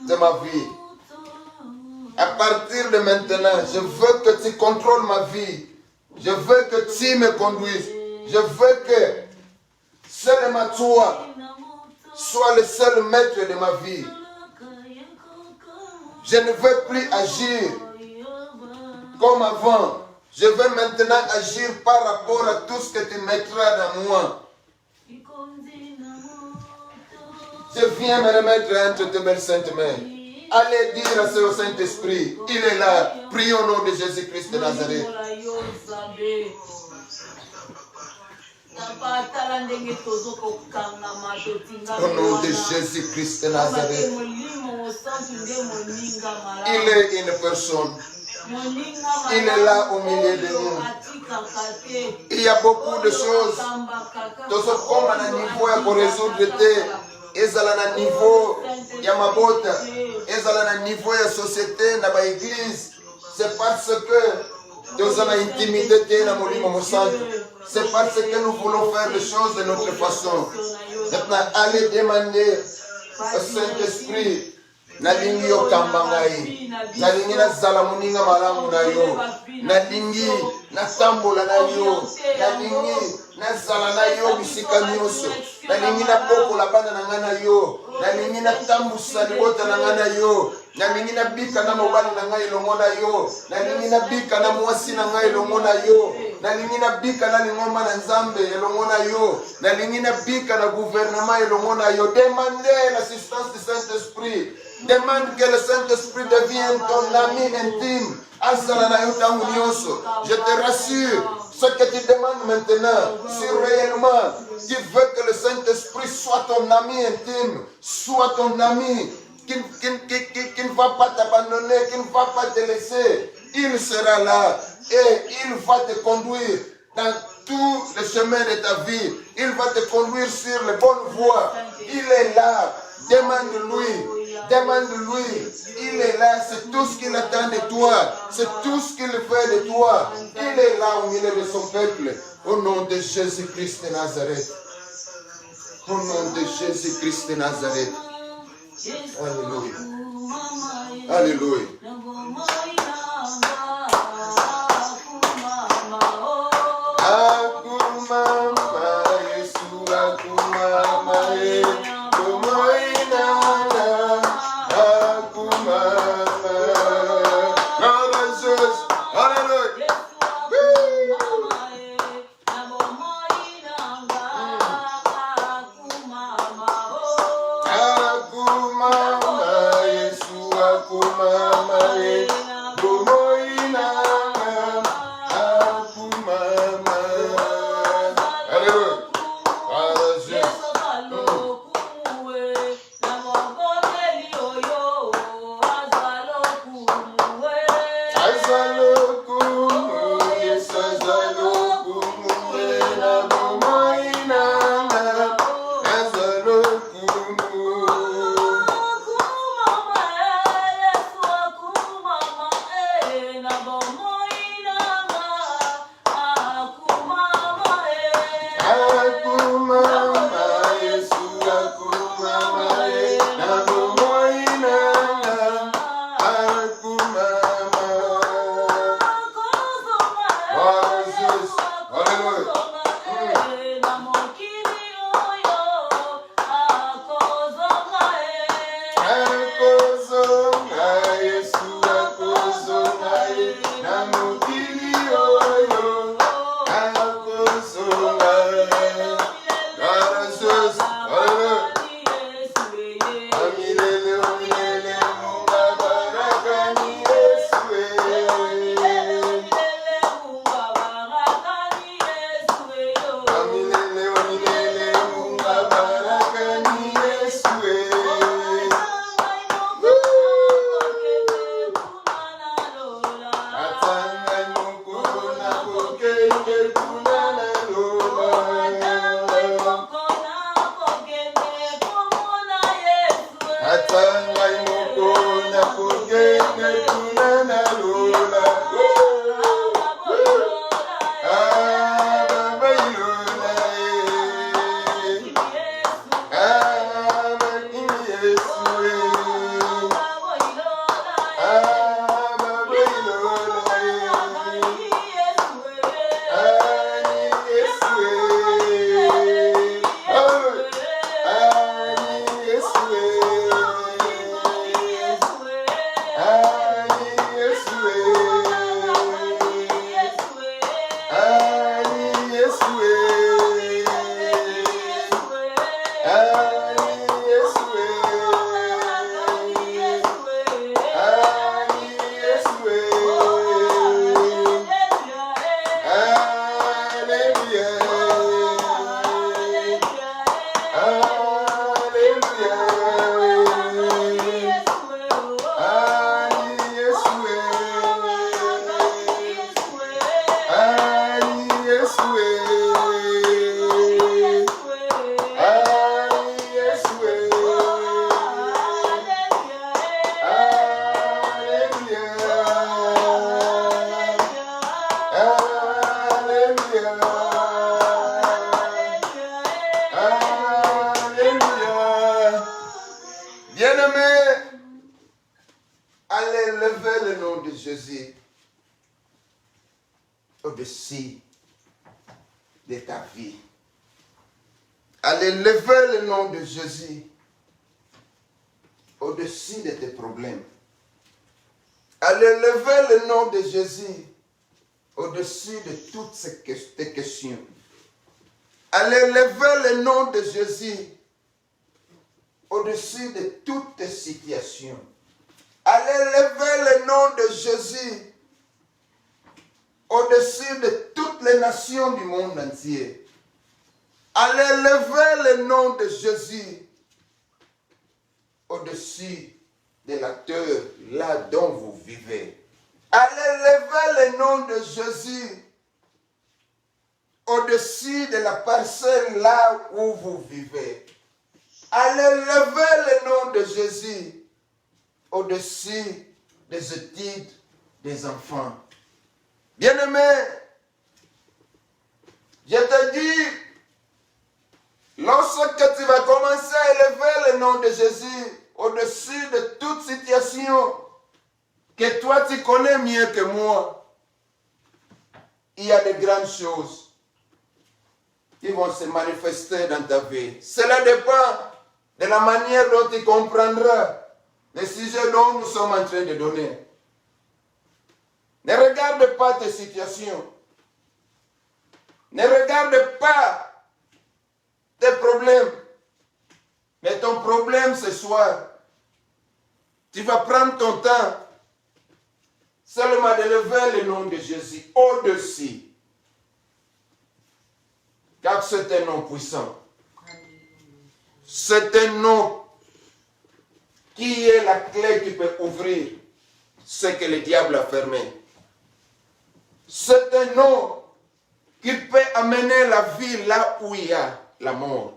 de ma vie. À partir de maintenant, je veux que tu contrôles ma vie. Je veux que tu me conduises. Je veux que seulement toi sois le seul maître de ma vie. Je ne veux plus agir comme avant. Je veux maintenant agir par rapport à tout ce que tu mettras dans moi. Je viens me remettre entre tes belles saintes mains. Allez dire à ce Saint-Esprit, il est là. Prions au nom de Jésus-Christ de Nazareth. Au nom de Jésus-Christ de Nazareth. Il est une personne. Il est là au milieu de nous. Il y a beaucoup de choses. Comme à un niveau pour résoudre ezala niveau ya mabota, ezala niveau ya société na ba église. C'est parce que nous avons intimidé dans mon livre, mon sang. C'est parce que nous voulons faire les choses de notre façon. Maintenant, allez demander au Saint-Esprit. Nalingi yo kambangai, nalingi na zala muninga malamu na yo, nalingi na sambola na yo, nalingi na zala na yo bisika nyonso, nalingi na poko la bana na ngana yo, nalingi na tambusa libota na ngana yo, nalingi na bika na mobali na ngai longo na yo, nalingi na bika na mwasi na ngai longo na yo, nalingi na bika na lingoma na nzambe longo na yo, nalingi na bika na gouvernement longo na yo. Demandez l'assistance du Saint-Esprit. Demande que le Saint-Esprit devienne ton ami intime. Je te rassure, ce que tu demandes maintenant, c'est réellement, tu veux que le Saint-Esprit soit ton ami intime, soit ton ami, qui ne va pas t'abandonner, qui ne va pas te laisser. Il sera là et il va te conduire dans tous les chemins de ta vie. Il va te conduire sur les bonnes voies. Il est là. Demande-lui. Demande-lui. Il est là. C'est tout ce qu'il attend de toi. C'est tout ce qu'il fait de toi. Il est là au milieu de son peuple. Au nom de Jésus-Christ de Nazareth. Au nom de Jésus-Christ de Nazareth. Alléluia. Alléluia. Kumama, Bien-aimés, allez lever le nom de Jésus au-dessus de ta vie. Allez lever le nom de Jésus au-dessus de tes problèmes. Allez lever le nom de Jésus au-dessus de toutes tes questions. Allez lever le nom de Jésus au-dessus de toutes tes situations. Allez lever le nom de Jésus au-dessus de toutes les nations du monde entier. Allez lever le nom de Jésus au-dessus de la terre là dont vous vivez. Allez lever le nom de Jésus au-dessus de la parcelle là où vous vivez. Allez lever le nom de Jésus au-dessus des études des enfants. Bien-aimé, je te dis, lorsque tu vas commencer à élever le nom de Jésus au-dessus de toute situation que toi tu connais mieux que moi, il y a de grandes choses qui vont se manifester dans ta vie. Cela dépend de la manière dont tu comprendras les sujets dont nous sommes en train de donner. Ne regarde pas tes situations. Ne regarde pas tes problèmes. Mais ton problème ce soir, tu vas prendre ton temps seulement de lever le nom de Jésus au-dessus. Car c'est un nom puissant. C'est un nom qui est la clé qui peut ouvrir ce que le diable a fermé. C'est un nom qui peut amener la vie là où il y a la mort.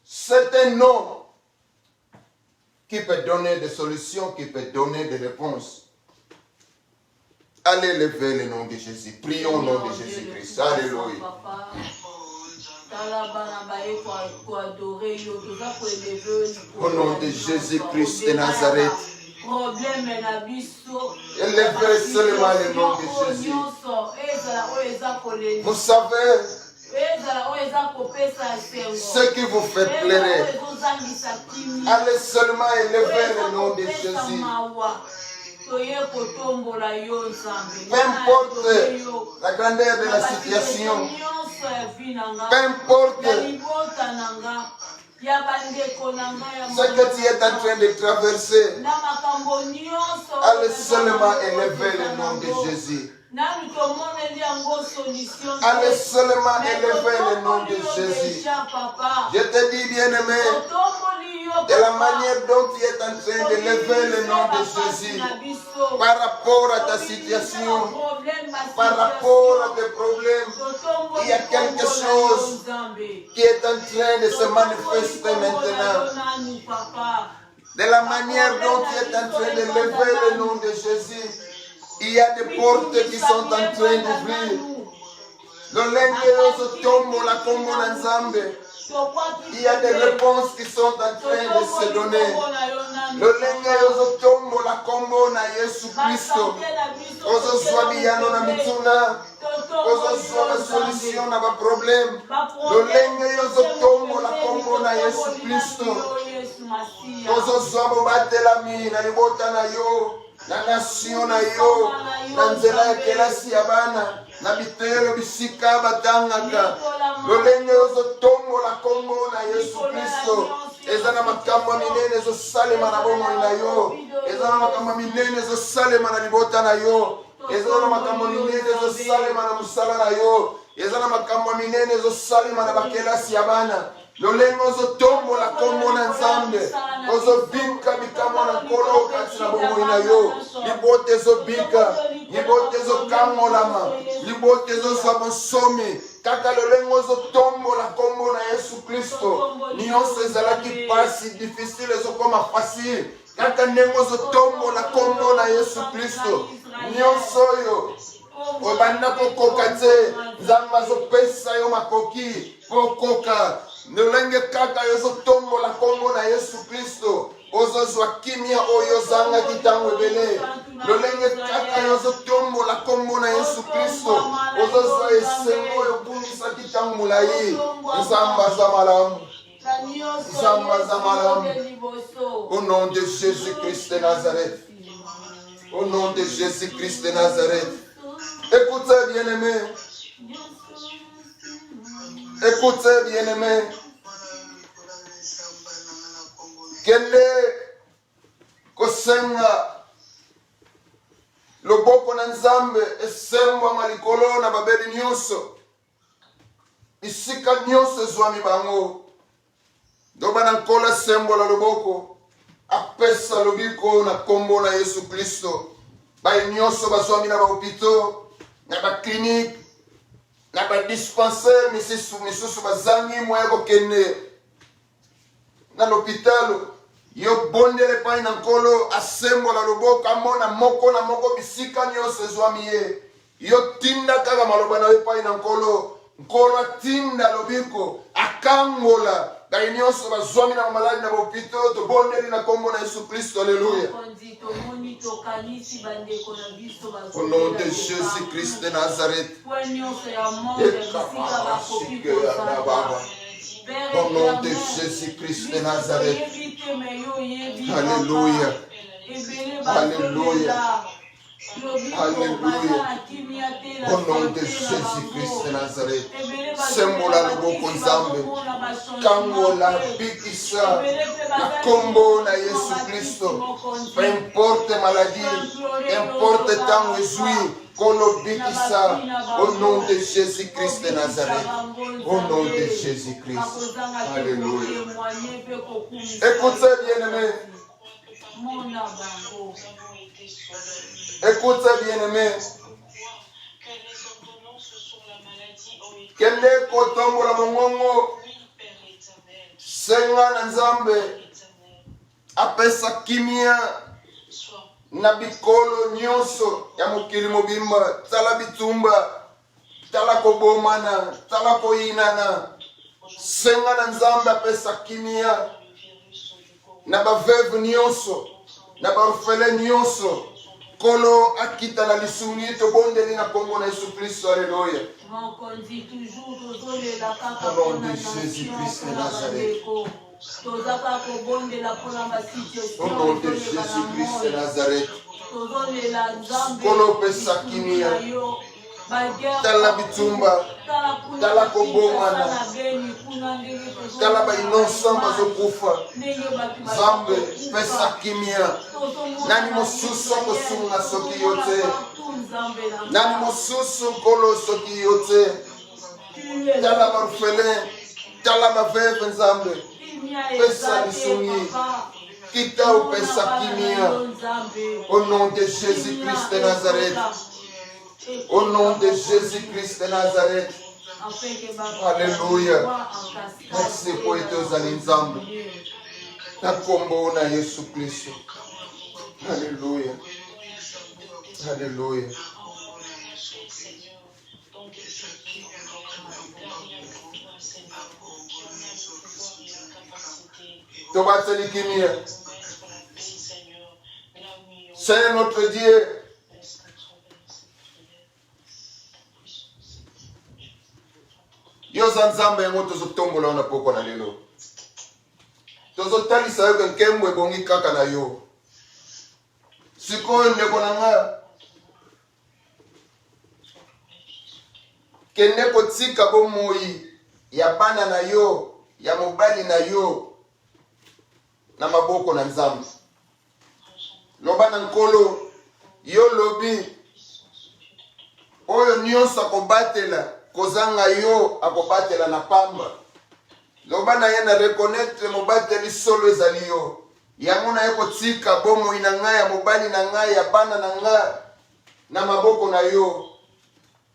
C'est un nom qui peut donner des solutions, qui peut donner des réponses. Allez lever le nom de Jésus. Prions au nom de Jésus-Christ. Alléluia. Au nom de Jésus-Christ de Nazareth. Élevez seulement le nom de Jésus. Vous savez ce qui vous fait pleurer. Allez seulement élever le nom de Jésus. Peu importe la grandeur de la situation, peu importe ce que tu es en train de traverser, allez seulement élever le nom de Jésus. Allez seulement élever le nom de Jésus. Je te dis, bien-aimé, de la manière dont tu es en train de lever le nom de Jésus par rapport à ta situation, par rapport à tes problèmes, il y a quelque chose qui est en train de se manifester maintenant. De la manière dont tu es en train de lever le nom de Jésus, il y a des portes qui sont en train d'ouvrir. Il y a des réponses qui sont en train de se donner. Solution na ba problème. Lolenge yozotombo la kombo na Yesu Kristo. Ozozwa batela mi na libota na yo. Na nation na yo, na nzela ya kelasi ya bana, na bitelo bisika batangaka. Lolenge ozotombola kombo na Yesu Kristo. Eza na makambo minene ezosalema na bomoi na yo. Eza na makambo minene ezosalema na libota na yo. Eza na makambo minene ezosalema na musala na yo. Eza na makambo minene ezosalema na bakelasi ya bana. Lolengo ozotombo la kombo na Nzambe. Ozobika bikamwa na nkolo kati na bomoi na yo. Libote ezobika. Libote ezokangolama. Libote ezozwa bonsomi. Kaka lolengo ozotombo la kombo na Yesu Kristo. Nyonso ezalaki pasi difficile ezokoma facile. Kaka ndenge ozotombo la kombo na Yesu Kristo. Nyonso oyo obanda kokoka te. Nzambe azopesa yo makoki. Kokoka. Nolenge kaka yozo tombo la kombo na Yesu Kristo. Ozo zwa kimia oyo zanga kitango ebele. Lolenge kaka yozo tombo la kombo na Yesu Kristo. Ozo zwa esengo yo bungisa kitango mulai. Nzamba za malamu. Nzamba za malamu. Au nom de Jésus-Christ de Nazareth. Au nom de Jésus-Christ de Nazareth. Écoutez, bien-aimés. Écoutez, bien-aimés. Kende kosenga loboko na Nzambe esengwa malikolo na babeli nyonso. Isika nyonso ezwami bango. Doba na nkola sembo la loboko. Apesa lobiko na kombo na Yesu Kristo. Bayi nyonso bazwami na bahopito, na baklinik, na badispensaire misusu bazangi moya kokende na l'hôpital. Yo bondele pai na nkolo asembo la loboko amona moko na moko bisika nyonso ezwami ye. Yo tinda kaka maloba na pai na nkolo. Nkolo atinda lobiko akangola. Bayi nyonso bazwami na maladi na bahopito to bondeli na kombo na Yesu Kristo. Alléluia. Au nom de Jésus-Christ de Nazareth. Au nom de Jésus-Christ de Nazareth. Alléluia. Alléluia. Alléluia. Au nom de Jésus-Christ de Nazareth. Sembola loboko Nzambe. Kangola bikisa. Na kombo na Yesu Kristo. Peu importe maladie. Peu importe temps ezui. Kolo bikisa. Au nom de Jésus-Christ de Nazareth. Au nom de Jésus-Christ. Alléluia. Écoutez, bien-aimés. Écoutez, bien-aimés. Kende kotombo la mongongo. Senga na Nzambe. Apesa kimia. Na bikolo nyonso ya mokili mobimba. Tala bitumba. Tala kobomana. Tala koyinana. Senga na Nzambe apesa kimia. Na baveuve nyonso. Na barufele nyonso. Kolo akita na lisuni to bondeli na kombo na Yesu Kristo. Alléluia. Au nom de Jésus-Christ de Nazareth. Au nom de Jésus-Christ de Nazareth. Kolo pesa kimia. Tala bitumba. Tala kobomana. Tala ba inosamba zokufa. Zambe pesa kimia. Nani mosusu kosunga soki yote. Nani mosusu kolo soki yote. Tala barufele. Tala baveve Nzambe. Pesa lisungi. Kita pesa kimia. Au nom de Jésus-Christ de Nazareth. Au nom de Jésus-Christ de Nazareth. Alléluia. Merci pour être Nzambe. Na kombo na Yesu Kristo. Alléluia. Alléluia. Tobateli kimia. C'est notre Dieu. Yoza Nzambe yango tozotombola ona poko na lelo. Tozotalisa yo nkembo ebongi kaka na yo. Sikoyo ndeko na nga. Kende kotika bomoi ya bana na yo, ya mobali na yo, na maboko na Nzambe. Loba na nkolo, yo lobi, oyo nyonso akobatela, kozanga yo akobatela na pamba. Loba na ye na reconnaître mobateli solo ezali yo. Yango na ye kotika bomoi na ngai, ya mobali na ngai, ya bana na ngai, na maboko na yo.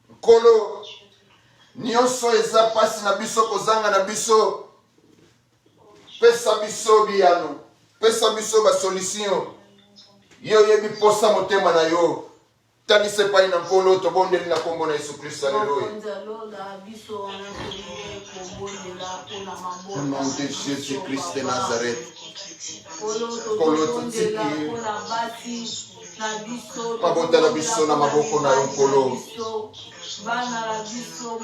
Nkolo, nyonso eza pasi na biso kozanga na biso. Pesa biso biyano. Pesa biso ba solution. Yo yebi posa motema na yo. Talise pai na nkolo tobondeli na kombo na Yesu Kristo. Alléluia. Au nom de Jésus-Christ de Nazareth. Mabota na biso na maboko na yo nkolo.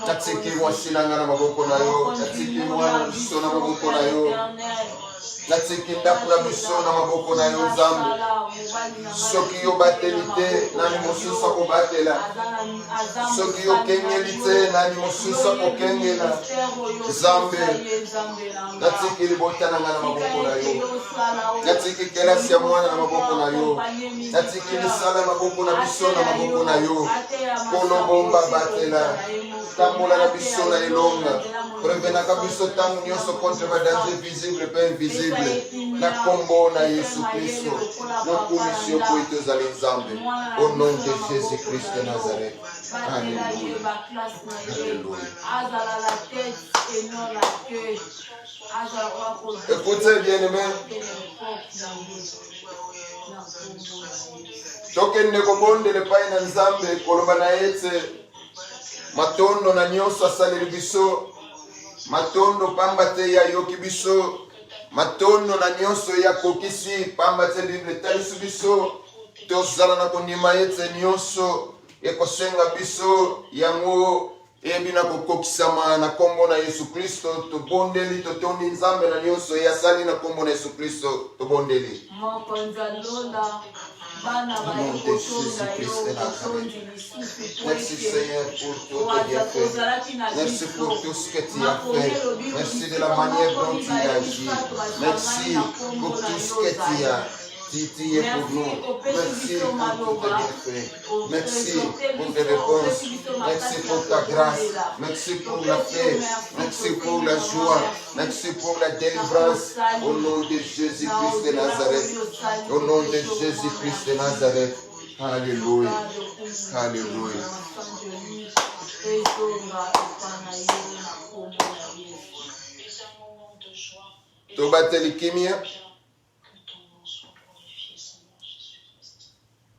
Natiki mwasi na nga na maboko na yo. Natiki mwana na biso na maboko na yo. Natiki ndako na biso na maboko na yo Nzambe. Soki yo bateli te nani mosusu akobatela. Soki yo kengeli te nani mosusu akokengela. Nzambe natiki libota na nga na maboko na yo. Natiki kelasi ya mwana na maboko na yo. Natiki misala ya maboko na biso na maboko na yo. Kolo bomba batela. Tambola na biso na elonga. Prevenaka biso tangu nyonso contre ba danger visible pe invisible. Na kombo na Yesu Kristo. Na commission pour etozali Nzambe. Au nom de Jésus-Christ de Nazareth. Alléluia. Écoutez bien-aimé. Tokende kobondele pai na Nzambe koloba na ete matondo na nyonso asaleli biso. Matondo pamba te ya yoki biso. Matondo na nyonso ya kokisi pamba te Bible talisi biso. Tozala na kondima ete nyonso ekosenga biso yango ebina kokokisama na kombo na Yesu Kristo. Tobondeli totondi Nzambe na nyonso yasali na kombo na Yesu Kristo. Tobondeli. Merci Seigneur pour tout ce que tu as fait. Merci pour tout ce que tu as fait. Merci de la manière dont tu as agi. Merci pour tout ce que tu as dit pour nous. Merci pour tout ce que tu as fait. Merci pour tes réponses. Merci pour ta grâce. Merci pour la paix. Merci pour la joie. Merci pour la délivrance. Au nom de Jésus-Christ de Nazareth. Au nom de Jésus-Christ de Nazareth. Alléluia. Alléluia. Tobateli kimia.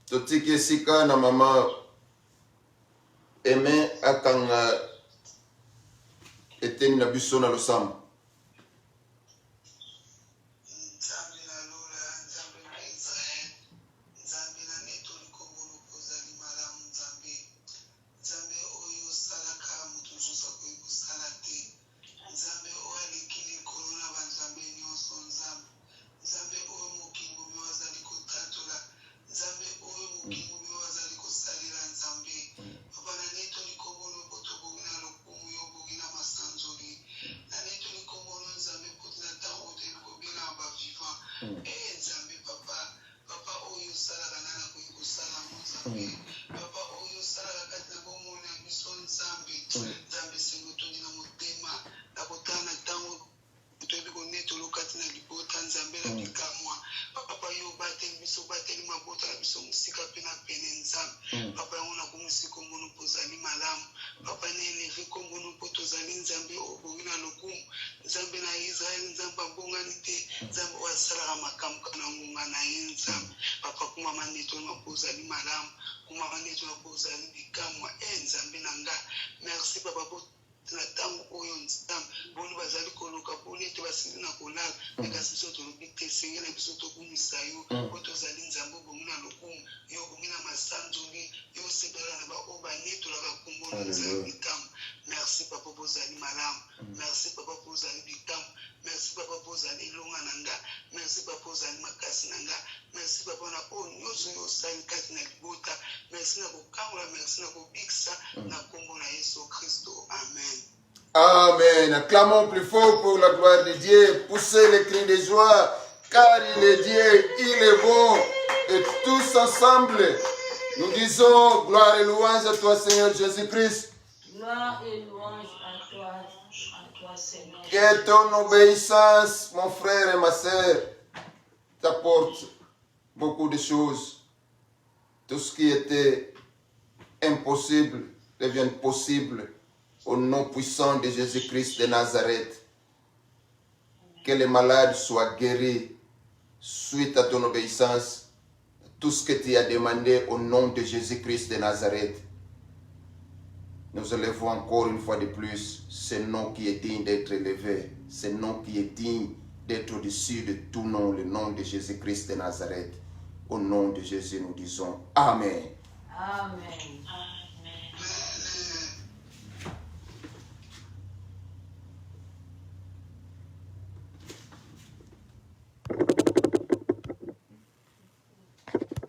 Totiki sika na mama Aimé akanga eteni na biso na losambo. Merci papa pour na tango oyo nzambe boni bazali koluka poni ete basili na kolala kasi biso tolobi te senge na biso tokumisa yo po tozali nzambe obongi na lokumu yo obongi na masanzoli yo osepelaka na baoyo banetolaka kombo na nzambe bikambo. Merci papa bozali malamu. Merci papa bozali bikambo. Merci papa bozali elonga na nga. Merci papa bozali makasi na nga. Merci papa na oyo nyonso yo osali kati na libota. Merci na kokangola, merci na kobikisa na kombo na Yesu Kristo. Amen. Amen. Acclamons plus fort pour la gloire de Dieu. Poussez les cris de joie, car il est Dieu, il est bon. Et tous ensemble, nous disons gloire et louange à toi, Seigneur Jésus-Christ. Gloire et louange à toi, Seigneur. Que ton obéissance, mon frère et ma sœur, t'apporte beaucoup de choses. Tout ce qui était impossible devient possible au nom puissant de Jésus-Christ de Nazareth. Que les malades soient guéris suite à ton obéissance. Tout ce que tu as demandé au nom de Jésus-Christ de Nazareth. Nous élevons encore une fois de plus ce nom qui est digne d'être élevé, ce nom qui est digne d'être au-dessus de tout nom, le nom de Jésus-Christ de Nazareth. Au nom de Jésus, nous disons Amen. Amen.